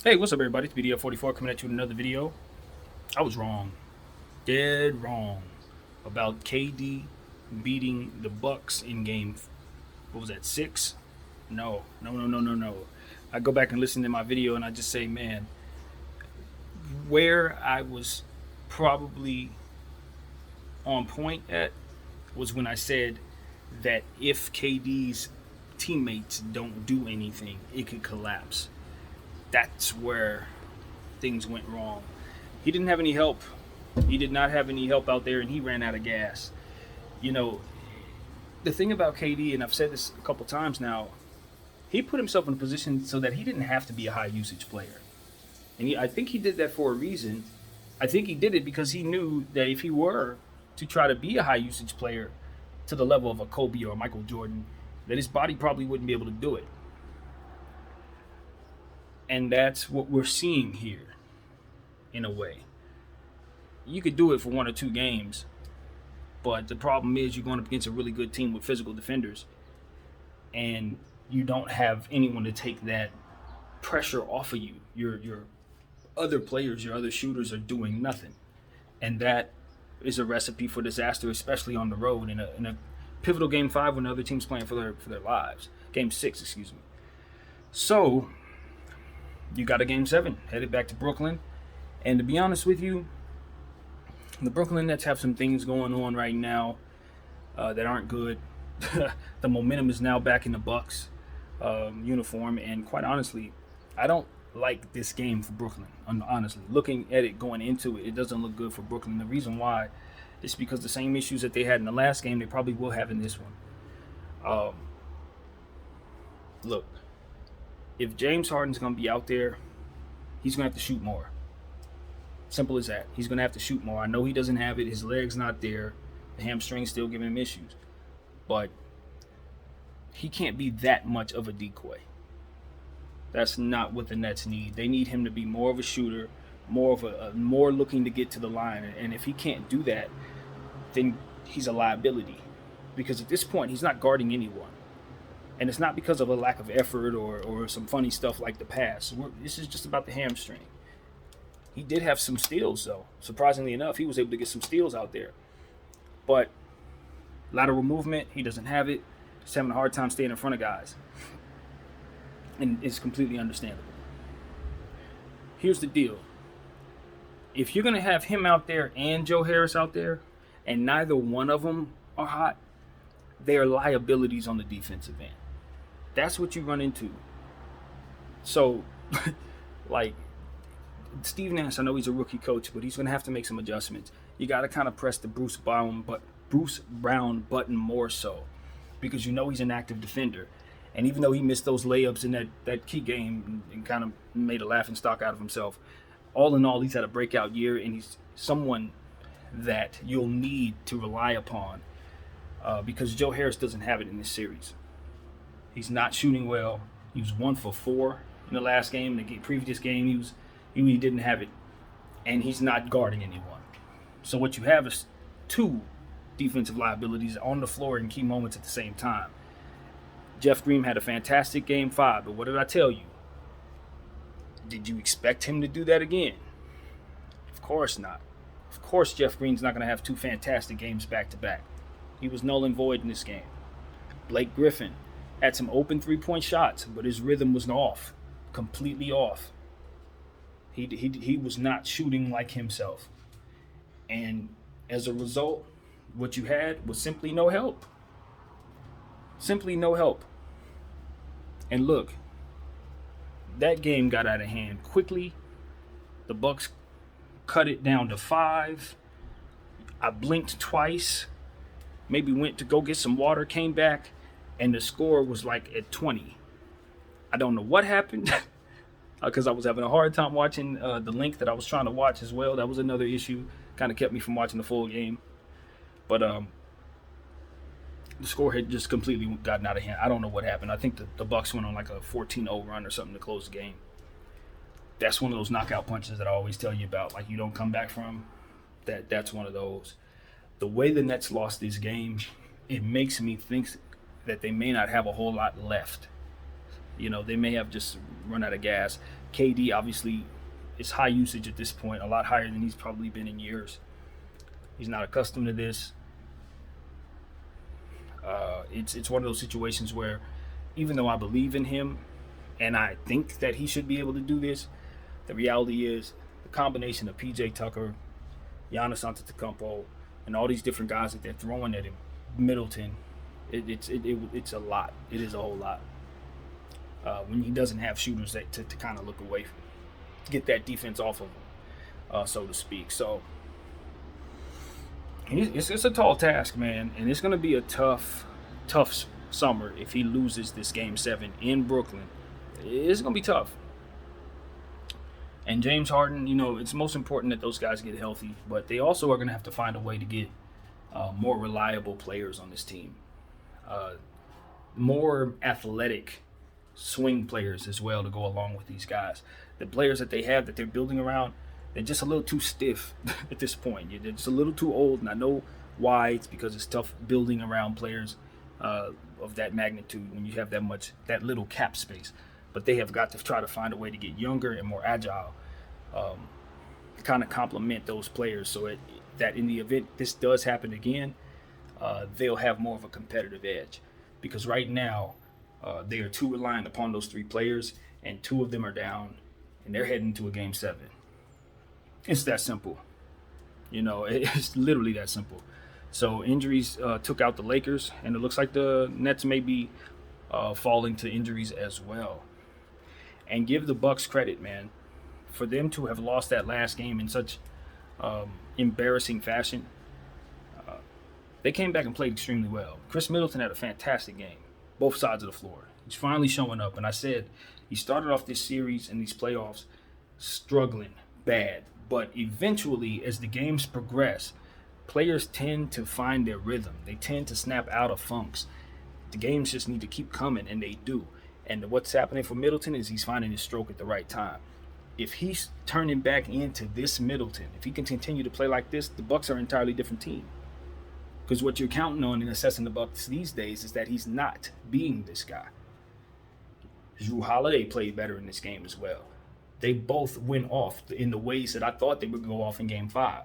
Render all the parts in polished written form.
Hey, what's up, everybody? It's BDF44 coming at you with another video. I was wrong, dead wrong, about KD beating the Bucks in game. What was that? 6? No, no, no, no, no, no. I go back and listen to my video, and I just say, man, where I was probably on point at was when I said that if KD's teammates don't do anything, it could collapse. That's where things went wrong. He didn't have any help. He did not have any help out there, and he ran out of gas. You know, the thing about KD, and I've said this a couple times now, he put himself in a position so that he didn't have to be a high usage player. And I think he did that for a reason. I think he did it because he knew that if he were to try to be a high usage player to the level of a Kobe or a Michael Jordan, that his body probably wouldn't be able to do it. And that's what we're seeing here, in a way. You could do it for 1 or 2 games, but the problem is you're going up against a really good team with physical defenders, and you don't have anyone to take that pressure off of you. Your other players, your other shooters are doing nothing, and that is a recipe for disaster, especially on the road in a pivotal game 5 when the other team's playing for their lives. Game 6, excuse me. So you got a game 7 headed back to Brooklyn, and to be honest with you, the Brooklyn Nets have some things going on right now that aren't good. The momentum is now back in the Bucks uniform, and quite honestly, I don't like this game for Brooklyn. Honestly, looking at it going into it, it doesn't look good for Brooklyn. The reason why is because the same issues that they had in the last game, they probably will have in this one. Look, if James Harden's going to be out there, he's going to have to shoot more. Simple as that. He's going to have to shoot more. I know he doesn't have it. His leg's not there. The hamstring's still giving him issues. But he can't be that much of a decoy. That's not what the Nets need. They need him to be more of a shooter, more of more looking to get to the line. And if he can't do that, then he's a liability. Because at this point, he's not guarding anyone. And it's not because of a lack of effort or some funny stuff like the pass. This is just about the hamstring. He did have some steals, though. Surprisingly enough, he was able to get some steals out there. But lateral movement, he doesn't have it. He's having a hard time staying in front of guys. And it's completely understandable. Here's the deal. If you're going to have him out there and Joe Harris out there, and neither one of them are hot, they are liabilities on the defensive end. That's what you run into. So, like, Steve Nash, I know he's a rookie coach, but he's going to have to make some adjustments. You got to kind of press the Bruce Brown button more so, because you know he's an active defender. And even though he missed those layups in that key game and kind of made a laughing stock out of himself, all in all, he's had a breakout year, and he's someone that you'll need to rely upon because Joe Harris doesn't have it in this series. He's not shooting well. He was 1 for 4 in the last game. In the previous game, he didn't have it, and he's not guarding anyone. So what you have is 2 defensive liabilities on the floor in key moments at the same time. Jeff Green had a fantastic game 5, but what did I tell you? Did you expect him to do that again? Of course not. Of course Jeff Green's not going to have 2 fantastic games back to back. He was null and void in this game. Blake Griffin had some open 3-point shots, but his rhythm was off, completely off. He was not shooting like himself. And as a result, what you had was simply no help. Simply no help. And look, that game got out of hand quickly. The Bucks cut it down to 5. I blinked twice, maybe went to go get some water, came back, and the score was like at 20. I don't know what happened because I was having a hard time watching the link that I was trying to watch as well. That was another issue, kind of kept me from watching the full game. But the score had just completely gotten out of hand. I don't know what happened. I think the Bucks went on like a 14-0 run or something to close the game. That's one of those knockout punches that I always tell you about, like you don't come back from. That's one of those. The way the Nets lost this game, it makes me think that they may not have a whole lot left. You know, they may have just run out of gas. KD obviously is high usage at this point, a lot higher than he's probably been in years. He's not accustomed to this. It's one of those situations where, even though I believe in him and I think that he should be able to do this, the reality is the combination of PJ Tucker, Giannis Antetokounmpo, and all these different guys that they're throwing at him, Middleton, it's a lot. It is a whole lot. When he doesn't have shooters to kind of look away from, get that defense off of him, so to speak. So it's a tall task, man, and it's going to be a tough summer if he loses this Game 7 in Brooklyn. It's going to be tough. And James Harden, it's most important that those guys get healthy, but they also are going to have to find a way to get more reliable players on this team, more athletic swing players as well to go along with these guys. The players that they have that they're building around, they're just a little too stiff at this point. They're just a little too old, and I know why. It's because it's tough building around players of that magnitude when you have that little cap space. But they have got to try to find a way to get younger and more agile, kind of complement those players so that in the event this does happen again, they'll have more of a competitive edge. Because right now, they are too reliant upon those three players, and two of them are down, and they're heading to a Game 7. It's that simple. It's literally that simple. So injuries took out the Lakers, and it looks like the Nets may be falling to injuries as well. And give the Bucks credit, man, for them to have lost that last game in such embarrassing fashion. They came back and played extremely well. Chris Middleton had a fantastic game, both sides of the floor. He's finally showing up. And I said he started off this series and these playoffs struggling bad. But eventually, as the games progress, players tend to find their rhythm. They tend to snap out of funks. The games just need to keep coming, and they do. And what's happening for Middleton is he's finding his stroke at the right time. If he's turning back into this Middleton, if he can continue to play like this, the Bucks are an entirely different team. Because what you're counting on in assessing the Bucks these days is that he's not being this guy. Jrue Holiday played better in this game as well. They both went off in the ways that I thought they would go off in Game 5.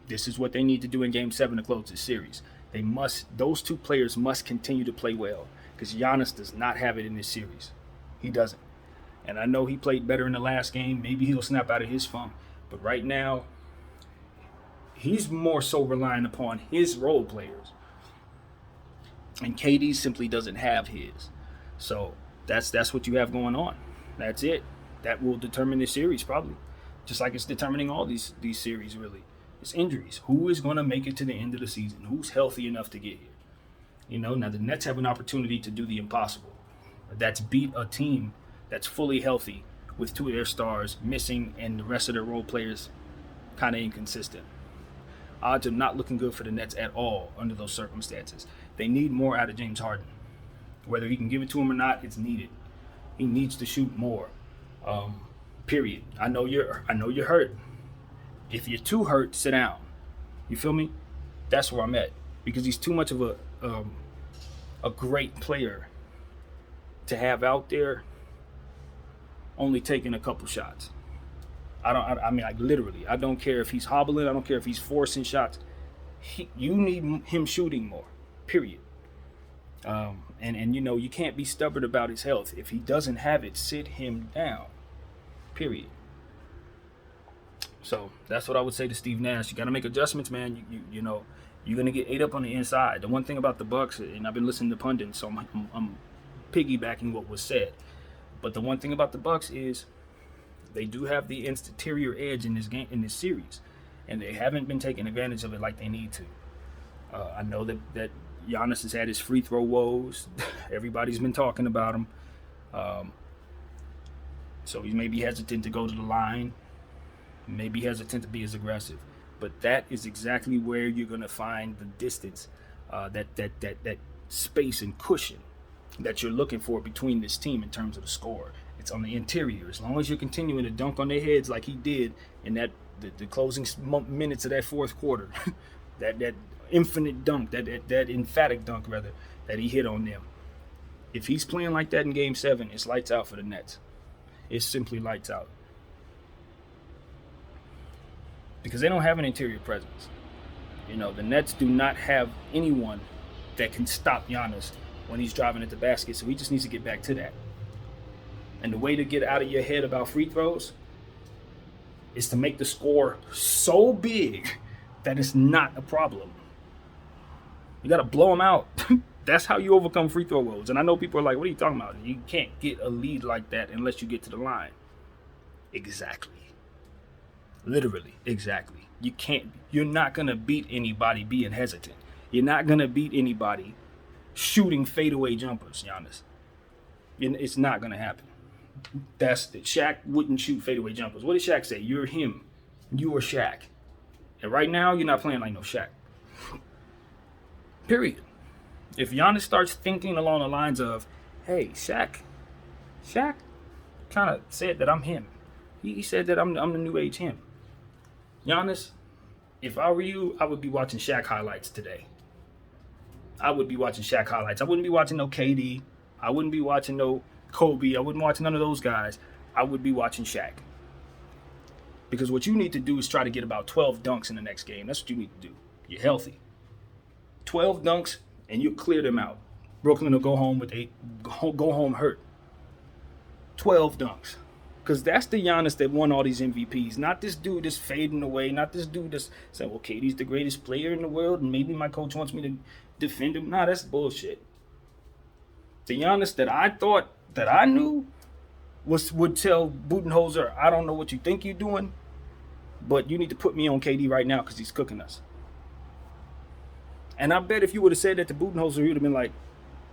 This is what they need to do in Game 7 to close this series. Those two players must continue to play well, because Giannis does not have it in this series. He doesn't. And I know he played better in the last game. Maybe he'll snap out of his funk. But right now, he's more so relying upon his role players. And KD simply doesn't have his. So that's what you have going on. That's it. That will determine this series probably. Just like it's determining all these series really. It's injuries. Who is going to make it to the end of the season? Who's healthy enough to get here? Now the Nets have an opportunity to do the impossible. That's beat a team that's fully healthy with two of their stars missing and the rest of their role players kind of inconsistent. Odds are not looking good for the Nets at all under those circumstances. They need more out of James Harden. Whether he can give it to him or not, it's needed. He needs to shoot more. Period. I know you're hurt. If you're too hurt, sit down. You feel me? That's where I'm at, because he's too much of a great player to have out there only taking a couple shots. I mean, literally, I don't care if he's hobbling. I don't care if he's forcing shots. You need him shooting more, period. And you can't be stubborn about his health. If he doesn't have it, sit him down, period. So that's what I would say to Steve Nash. You got to make adjustments, man. You're going to get ate up on the inside. The one thing about the Bucks, and I've been listening to pundits, so I'm piggybacking what was said. But the one thing about the Bucks is they do have the interior edge in this game, in this series, and they haven't been taking advantage of it like they need to. I know that Giannis has had his free throw woes. Everybody's been talking about him. So he's maybe hesitant to go to the line, maybe hesitant to be as aggressive. But that is exactly where you're going to find the distance, that space and cushion that you're looking for between this team in terms of the score. It's on the interior. As long as you're continuing to dunk on their heads like he did in the closing minutes of that fourth quarter, that infinite dunk, that emphatic dunk rather, that he hit on them. If he's playing like that in Game 7, it's lights out for the Nets. It's simply lights out. Because they don't have an interior presence. You know, the Nets do not have anyone that can stop Giannis when he's driving at the basket, so he just needs to get back to that. And the way to get out of your head about free throws is to make the score so big that it's not a problem. You got to blow them out. That's how you overcome free throw woes. And I know people are like, what are you talking about? You can't get a lead like that unless you get to the line. Exactly. Literally, exactly. You can't. You're not going to beat anybody being hesitant. You're not going to beat anybody shooting fadeaway jumpers, Giannis. It's not going to happen. That's it. Shaq wouldn't shoot fadeaway jumpers. What did Shaq say? You're him. You are Shaq. And right now, you're not playing like no Shaq. Period. If Giannis starts thinking along the lines of, hey, Shaq kind of said that I'm him. He said that I'm the new age him. Giannis, if I were you, I would be watching Shaq highlights today. I would be watching Shaq highlights. I wouldn't be watching no KD. I wouldn't be watching no Kobe. I wouldn't watch none of those guys. I would be watching Shaq. Because what you need to do is try to get about 12 dunks in the next game. That's what you need to do. You're healthy. 12 dunks, and you clear them out. Brooklyn will go home hurt. 12 dunks. Because that's the Giannis that won all these MVPs. Not this dude that's fading away. Not this dude that's saying, well, KD's the greatest player in the world, and maybe my coach wants me to defend him. Nah, that's bullshit. The Giannis that I thought that I knew would tell Budenholzer, I don't know what you think you're doing, but you need to put me on KD right now because he's cooking us. And I bet if you would have said that to Budenholzer, he would have been like,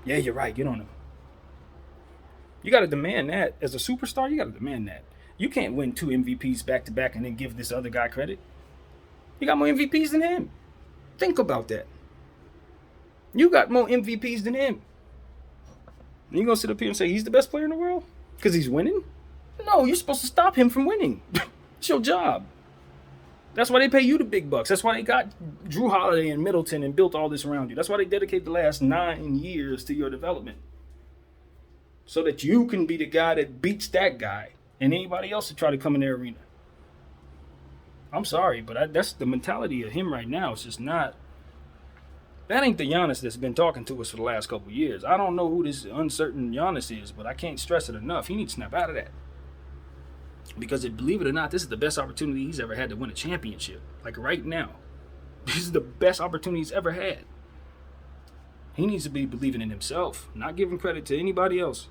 yeah, you're right, get on him. You got to demand that. As a superstar, you got to demand that. You can't win 2 MVPs back-to-back and then give this other guy credit. You got more MVPs than him. Think about that. You got more MVPs than him. And you going to sit up here and say he's the best player in the world? Because he's winning? No, you're supposed to stop him from winning. It's your job. That's why they pay you the big bucks. That's why they got Drew Holiday and Middleton and built all this around you. That's why they dedicate the last 9 years to your development. So that you can be the guy that beats that guy and anybody else to try to come in their arena. I'm sorry, but that's the mentality of him right now. It's just not. That ain't the Giannis that's been talking to us for the last couple of years. I don't know who this uncertain Giannis is, but I can't stress it enough. He needs to snap out of that. Because believe it or not, this is the best opportunity he's ever had to win a championship. Like right now. This is the best opportunity he's ever had. He needs to be believing in himself, not giving credit to anybody else.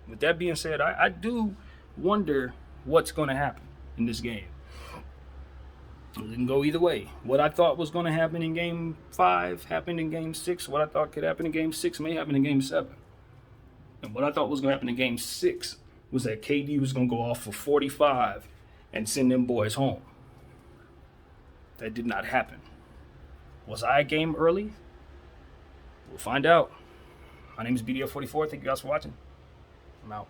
With that being said, I do wonder what's going to happen in this game. It didn't go either way. What I thought was going to happen in Game 5 happened in Game 6. What I thought could happen in Game 6 may happen in Game 7. And what I thought was going to happen in Game 6 was that KD was going to go off for 45 and send them boys home. That did not happen. Was I a game early? We'll find out. My name is BDF44. Thank you guys for watching. I'm out.